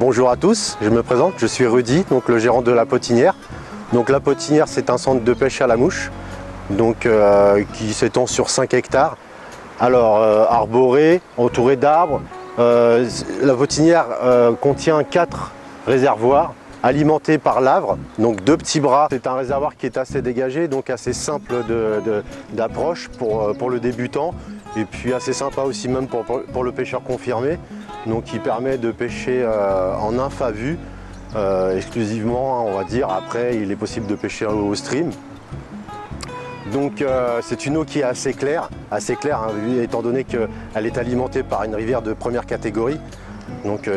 bonjour à tous, je me présente, je suis Rudy, donc le gérant de la Potinière. Donc la Potinière, c'est un centre de pêche à la mouche, donc, qui s'étend sur 5 hectares. Alors arboré, entouré d'arbres. La Potinière contient 4 réservoirs alimentés par l'Avre, donc 2 petits bras. C'est un réservoir qui est assez dégagé, donc assez simple d'approche pour le débutant, et puis assez sympa aussi même pour le pêcheur confirmé, donc qui permet de pêcher en nymphe à vue exclusivement, on va dire. Après, il est possible de pêcher au stream. Donc c'est une eau qui est assez claire hein, étant donné qu'elle est alimentée par une rivière de première catégorie, donc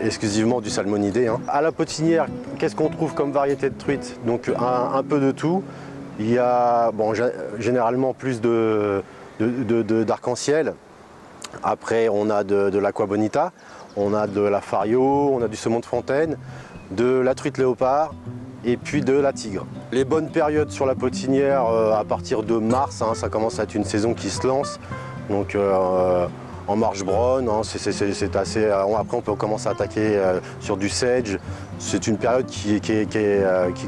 exclusivement du salmonidé. Hein. À la Potinière, qu'est-ce qu'on trouve comme variété de truites? Donc un peu de tout. Il y a généralement plus d'arc-en-ciel. Après, on a de l'Aqua Bonita, on a de la Fario, on a du saumon de fontaine, de la truite léopard et puis de la tigre. Les bonnes périodes sur la Potinière, à partir de mars, hein, ça commence à être une saison qui se lance. Donc en marche brune, hein, c'est assez. Après, on peut commencer à attaquer sur du sedge. C'est une période qui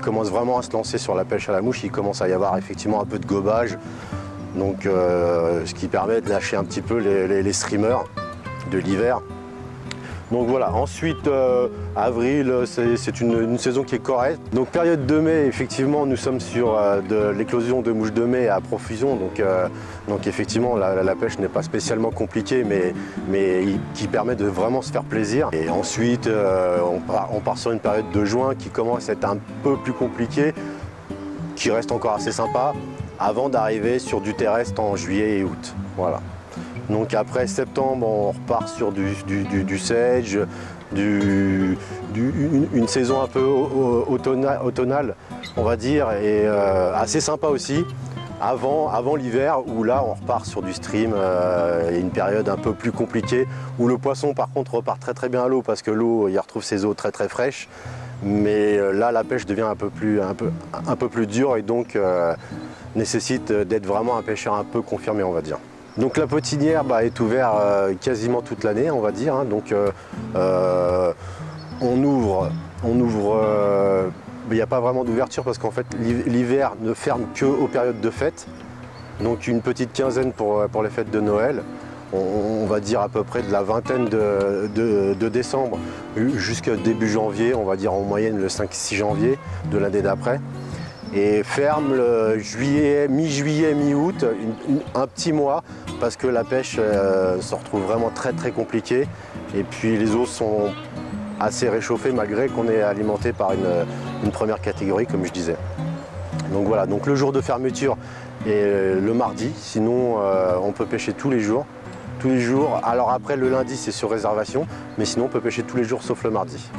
commence vraiment à se lancer sur la pêche à la mouche. Il commence à y avoir effectivement un peu de gobage. Donc, ce qui permet de lâcher un petit peu les streamers de l'hiver. Donc voilà, ensuite avril, c'est une saison qui est correcte. Donc période de mai, effectivement, nous sommes sur de l'éclosion de mouches de mai à profusion. Donc effectivement, la pêche n'est pas spécialement compliquée, mais qui permet de vraiment se faire plaisir. Et ensuite, on part sur une période de juin qui commence à être un peu plus compliquée, qui reste encore assez sympa, avant d'arriver sur du terrestre en juillet et août. Voilà. Donc après septembre, on repart sur du sedge, une saison un peu automnale, on va dire, et assez sympa aussi, avant l'hiver, où là on repart sur du stream, et une période un peu plus compliquée, où le poisson par contre repart très bien à l'eau, parce que l'eau, il retrouve ses eaux très fraîches. Mais là, la pêche devient un peu plus dure, et donc nécessite d'être vraiment un pêcheur un peu confirmé, on va dire. Donc la Potinière est ouverte quasiment toute l'année, on va dire. Hein. Donc on ouvre. Il n'y a pas vraiment d'ouverture parce qu'en fait l'hiver ne ferme qu'aux périodes de fêtes. Donc une petite quinzaine pour les fêtes de Noël. On va dire à peu près de la vingtaine de décembre jusqu'à début janvier, on va dire en moyenne le 5-6 janvier de l'année d'après. Et ferme le mi-juillet, mi-août, un petit mois, parce que la pêche se retrouve vraiment très compliquée. Et puis les eaux sont assez réchauffées malgré qu'on est alimenté par une première catégorie, comme je disais. Donc voilà, donc le jour de fermeture est le mardi, sinon on peut pêcher tous les jours. Alors après le lundi c'est sur réservation, mais sinon on peut pêcher tous les jours sauf le mardi.